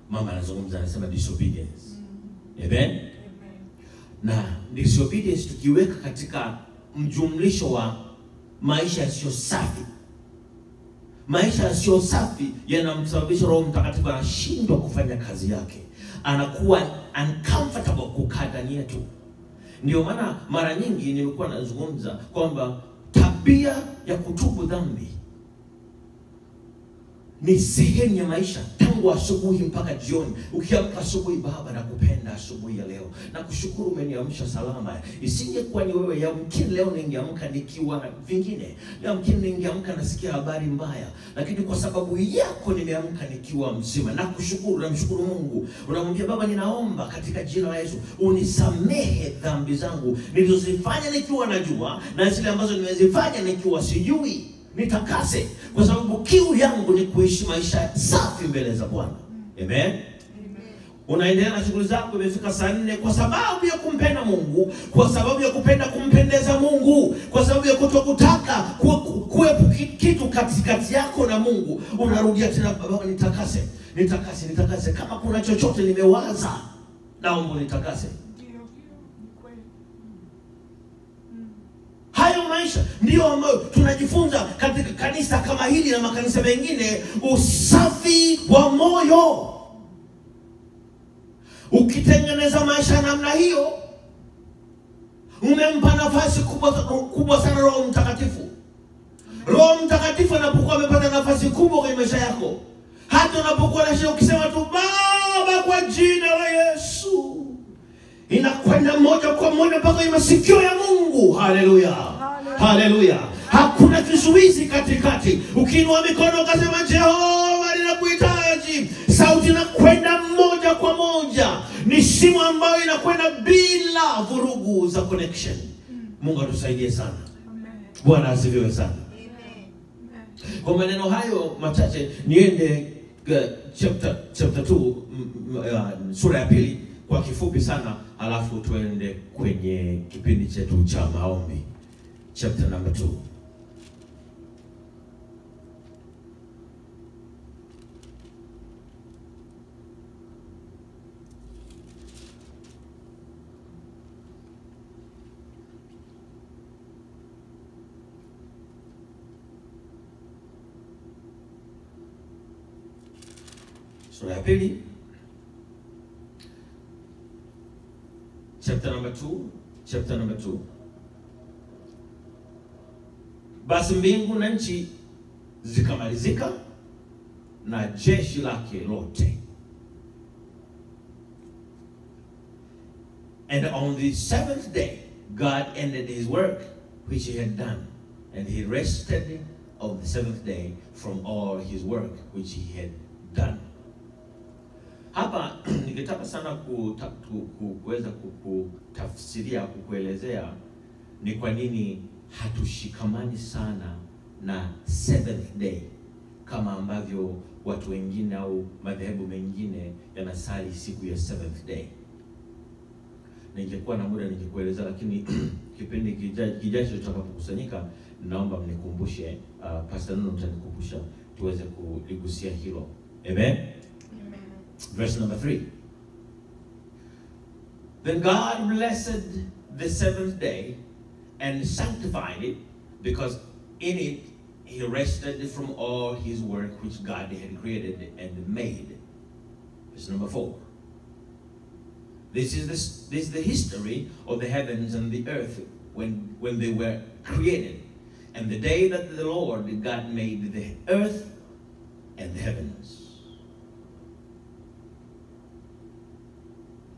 [SPEAKER 1] Mama anazungumza, anasema disobedience. Amen. Na disobedience tukiweka katika mjumlisho wa maisha yasiyo safi, maisha yasiyo safi yanamsababisha Roho Mtakatifu anashindwa kufanya kazi yake, anakuwa uncomfortable kukaa ndani yetu. Ndio maana mara nyingi nimekuwa nazungumza kwamba tabia ya kutubu dhambi ni sehemu ya maisha tangu asubuhi mpaka jioni. Ukiamka asubuhi, Baba nakupenda asubuhi ya leo, na kushukuru umeniamsha salama. Isingekuwa ni wewe, yamkini leo ningeamka nikiwa vingine, yamkini ningeamka nasikia habari mbaya, lakini kwa sababu yako nimeamka nikiwa mzima. Na kushukuru, namshukuru Mungu. Unamwambia Baba, ninaomba katika jina la Yesu unisamehe dhambi zangu nilizozifanya nikiwa najua, na zile ambazo nimezifanya nikiwa sijui. Nitakase, kwa sababu kiu yangu ni kuishi maisha safi mbele za Bwana. Amen. Unaendelea na shughuli zako, imefika saa 4 kwa sababu ya kumpenda Mungu, kwa sababu ya kupenda kumpendeza Mungu, kwa sababu ya kutokutaka kuwepo kitu katikati yako na Mungu. Unarudia tena, Baba nitakase, nitakase, nitakase. Kama kuna chochote nimewaza, naomba nitakase. Hayo maisha ndio ambayo tunajifunza katika kanisa kama hili na makanisa mengine, usafi wa moyo. Ukitengeneza maisha namna hiyo, umempa nafasi kubwa sana Roho Mtakatifu. Roho Mtakatifu anapokuwa amepata nafasi kubwa kwenye maisha yako, hata unapokuwa na shida ukisema tu Baba kwa jina la Yesu, inakwenda moja kwa moja mpaka kwenye masikio ya Mungu. Haleluya. Haleluya. Hakuna kizuizi katikati. Ukiinua mikono ukasema Jehova ninakuhitaji, sauti inakwenda moja kwa moja. Ni simu ambayo inakwenda bila vurugu za connection. Mungu atusaidie sana. Bwana asifiwe sana. Kwa maneno hayo machache niende chapter 2, sura ya 2 kwa kifupi sana, alafu tuende kwenye kipindi chetu cha maombi. Chapter number 2. Sura ya 2. Chapter number 2. Basi mbingu na nchi zikamalizika na jeshi lake lote. And on the 7th day God ended his work which he had done, and he rested on the 7th day from all his work which he had done. Hapa ningetaka sana kuweza kutafsiria, kukuelezea ni kwa nini hatushikamani sana na 7th day kama ambavyo watu wengine au madhehebu mengine yanasali siku ya 7th day. Ningekuwa na muda ningekueleza, lakini kipindi kijacho tutakapokusanyika, naomba mnikumbushe, Pastor Nuno mtanikumbusha tuweze kuligusia hilo. Amen. Verse number 3. Then God blessed the 7th day and sanctified it, because in it he rested from all his work which God had created and made. Verse number 4. This is the history of the heavens and the earth when they were created, and the day that the Lord God made the earth and the heavens.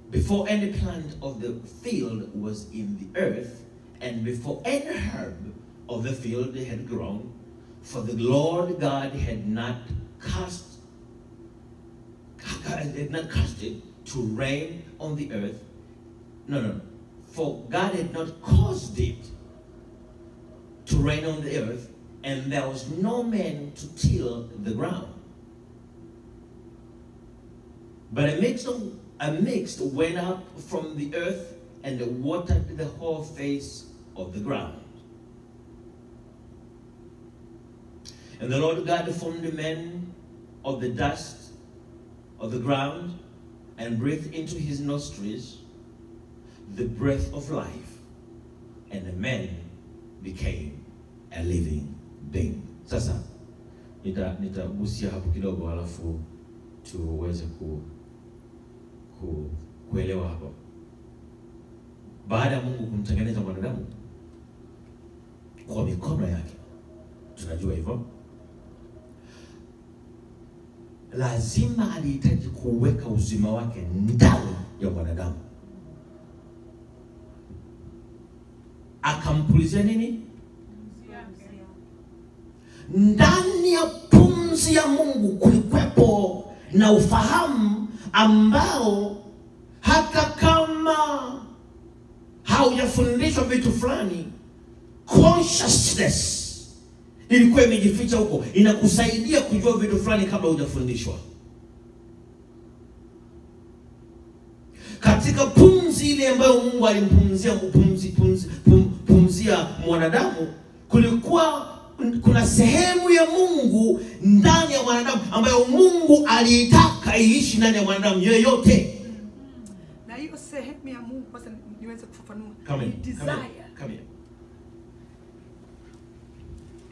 [SPEAKER 1] Before any plant of the field was in the earth, and before any herb of the field had grown, for the Lord God had not cast it to rain on the earth. No. For God had not caused it to rain on the earth, and there was no man to till the ground. But a mist went up from the earth and watered the whole face of the ground. And the Lord God formed man of the dust of the ground and breathed into his nostrils the breath of life, and the man became a living being. Sasa nitagusia hapo kidogo halafu tuweze kuelewa hapo. Baada ya Mungu kumtengeneza mwanadamu kwa mikono yake, tunajua hivyo, lazima alihitaji kuweka uzima wake ndani ya mwanadamu. Akampulizia nini? Ndani ya pumzi ya Mungu kulikuwepo na ufahamu ambao hata kama haujafundishwa vitu fulani, consciousness ilikuwa imejificha huko, inakusaidia kujua vitu fulani kabla hujafundishwa. Katika pumzi ile ambayo Mungu alimpumzia pumzia mwanadamu, kuna sehemu ya Mungu ndani ya mwanadamu ambayo Mungu aliitaka iishi ndani ya mwanadamu yeyote.
[SPEAKER 2] Na hiyo sehemu ya Mungu kwanza niweze kufafanua.
[SPEAKER 1] Desire.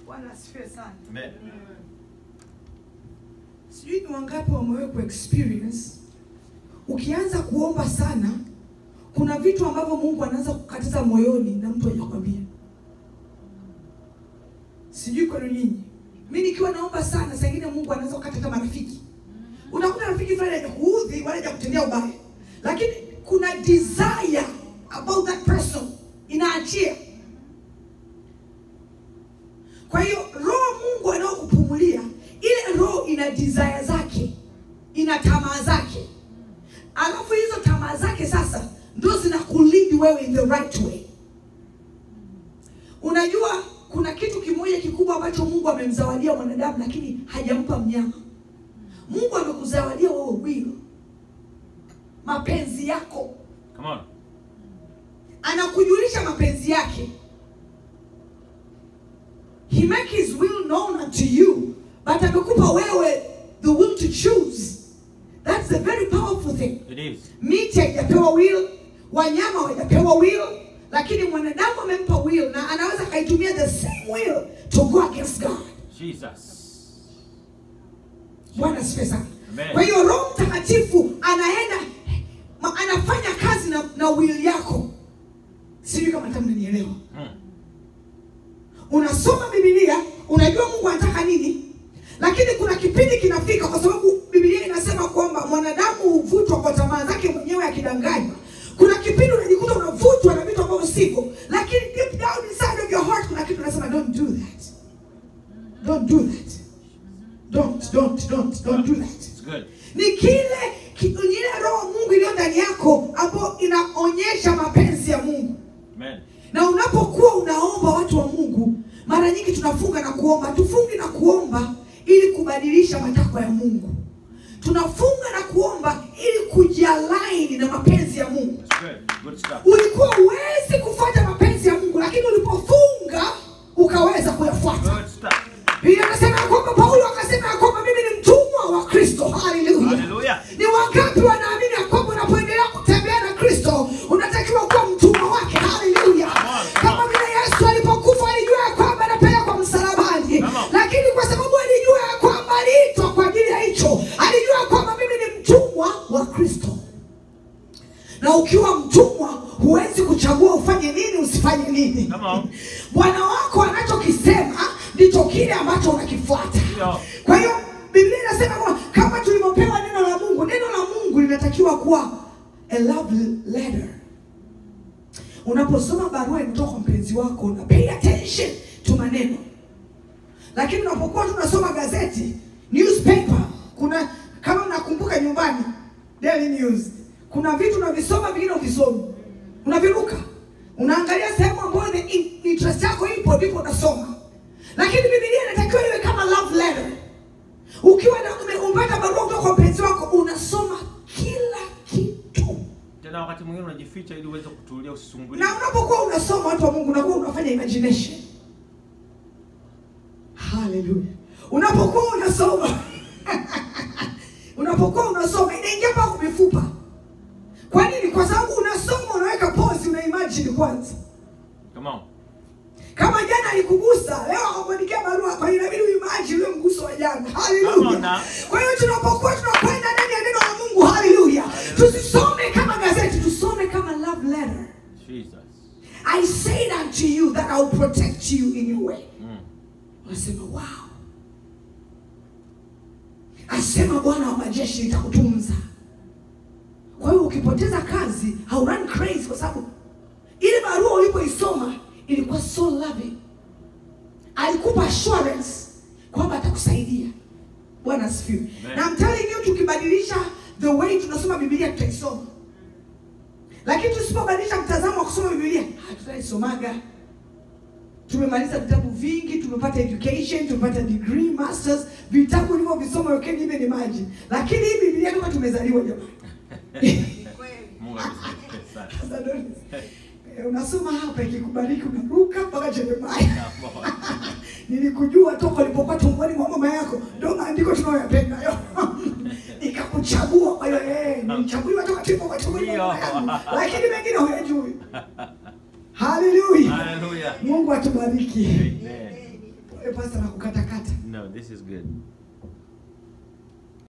[SPEAKER 2] Bwana asifiwe sana.
[SPEAKER 1] Amen.
[SPEAKER 2] Sijui ni wangapi wamewahi ku experience ukianza kuomba sana, kuna vitu ambavyo Mungu anaanza kukatiza moyoni na mtu hajakwambia. Sijui kwa nini. Mimi nikiwa naomba sana, saa nyingine Mungu anaanza kukata kama rafiki. Unakuta rafiki fulani anakuudhi wala hajakutendea ubaya, lakini kuna desire about that person inaachia. Kwa hiyo roho Mungu anayokupumulia, ile roho ina desire zake, ina tamaa zake. Alafu hizo tamaa zake sasa ndio zinakulidi wewe in the right way. Unajua kuna kitu kimoja kikubwa ambacho Mungu amemzawadia mwanadamu lakini hajampa mnyama. Mungu amekuzawadia wewe will. Mapenzi yako.
[SPEAKER 1] Come on.
[SPEAKER 2] Anakujulisha mapenzi yake. He make his will known unto you, but amekupa wewe the will to choose. That's a very powerful thing.
[SPEAKER 1] It is.
[SPEAKER 2] Miti haijapewa will, wanyama hawajapewa will, lakini mwanadamu amempa will na anaweza kaitumia the same will to go against God.
[SPEAKER 1] Jesus.
[SPEAKER 2] Bwana asifiwe sana.
[SPEAKER 1] Amen.
[SPEAKER 2] Kwa hiyo Roho Mtakatifu anafanya kazi na will yako. Sijui kama mtanielewa. Unasoma Biblia, unajua Mungu anataka nini? Lakini kuna kipindi kinafika, kwa sababu Biblia inasema kwamba mwanadamu huvutwa kwa tamaa zake mwenyewe akidanganywa. Kuna kipindi unajikuta unavutwa na vitu ambavyo sivyo, lakini deep down inside of your heart kuna kitu unasema don't do that. Don't do that. Don't do that.
[SPEAKER 1] It's good.
[SPEAKER 2] Ni kile roho Mungu iliyo ndani yako ambayo inaonyesha mapenzi ya Mungu.
[SPEAKER 1] Amen.
[SPEAKER 2] Na unapokuwa unaomba, watu wa Mungu, mara nyingi tunafunga na kuomba. Tufungi na kuomba ili kubadilisha matakwa ya Mungu. Tunafunga na kuomba ili kujialign na mapenzi ya Mungu.
[SPEAKER 1] Good stuff.
[SPEAKER 2] Ulikuwa huwezi kufuata mapenzi ya Mungu, lakini ulipofunga ukaweza kuyafuata.
[SPEAKER 1] Good stuff.
[SPEAKER 2] Biblia inasema kwamba Paulo akasema kwamba mimi ni mtumwa wa Kristo. Hallelujah.
[SPEAKER 1] Hallelujah.
[SPEAKER 2] Ni wangapi wanaamini kwamba unapoendelea kutembea na Kristo unatakiwa kuwa mtumwa wake? Hallelujah. Kama vile Yesu alipokufa alijua kwamba anapelekwa msalabani, lakini kwa sababu alijua kwamba aliitwa kwa ajili ya hicho, alijua kwamba mimi ni mtumwa wa Kristo. Na ukiwa mtumwa huwezi kuchagua ufanye nini usifanye nini. Bwana wako anachokisema ndicho kile ambacho unakifuata. Kwa hiyo Biblia inasema kama tulivyopewa neno la Mungu linatakiwa kuwa a love letter. Unaposoma barua inatoka kwa mpenzi wako, una pay attention to maneno. Lakini unapokuwa tunasoma gazeti, newspaper, kuna kama mnakumbuka nyumbani, Daily News, kuna vitu unavisoma vingine uvisomi. Unaviruka. Unaangalia sehemu ambayo interest yako ipo ndipo unasoma. Lakini Biblia inatakiwa iwe kama love letter. Ukiwa umepata barua kutoka kwa mpenzi wako, unasoma kila kitu.
[SPEAKER 1] Tena wakati mwingine unajificha ili uweze kutulia, usisumbuliwe.
[SPEAKER 2] Na unapokuwa unasoma, watu wa Mungu, unakuwa unafanya imagination. Hallelujah. Unapokuwa unasoma inaingia mpaka mifupa. Kwa nini? Kwa sababu unasoma, unaweka pause, una imagine kwanza. Come on. Kama jana alikugusa, leo akakuandikia barua, kwa inabidi uimagine imagine ule mguso wa jana. Hallelujah. Kwa hiyo tunapokuwa tunakwenda ndani ya neno la Mungu, hallelujah, tusisome kama gazeti, tusome kama love letter.
[SPEAKER 3] Jesus.
[SPEAKER 2] I said unto you that I will protect you in your way. Unasema wow. Asema Bwana wa majeshi nitakutunza. Kwa hiyo ukipoteza kazi, how run crazy kwa sababu ile barua ulipoisoma ilikuwa so loving. Alikupa assurance kwamba atakusaidia. Bwana asifiwe. Na I'm telling you, tukibadilisha the way tunasoma Biblia tutaisoma. Lakini tusipobadilisha mtazamo wa kusoma Biblia, hatutaisomaga. Tumemaliza vitabu vingi, tumepata education, tumepata degree, masters, vitabu hivyo visoma you can't even imagine. Lakini hii Biblia kama tumezaliwa jamani.
[SPEAKER 3] Mungu asifiwe sana.
[SPEAKER 2] Unasoma hapa ikikubariki unaruka mpaka Jeremiah. Nilikujua toka ulipokuwa tumboni mwa mama yako. Ndio maandiko tunayoyapenda hayo. Nikakuchagua kwa hiyo nilichaguliwa toka tumboni mwa mama yangu. Lakini mengine huyajui. Hallelujah.
[SPEAKER 3] Hallelujah.
[SPEAKER 2] Mungu atubariki.
[SPEAKER 3] Amen.
[SPEAKER 2] Pastor nakukatakata.
[SPEAKER 3] No, this is good.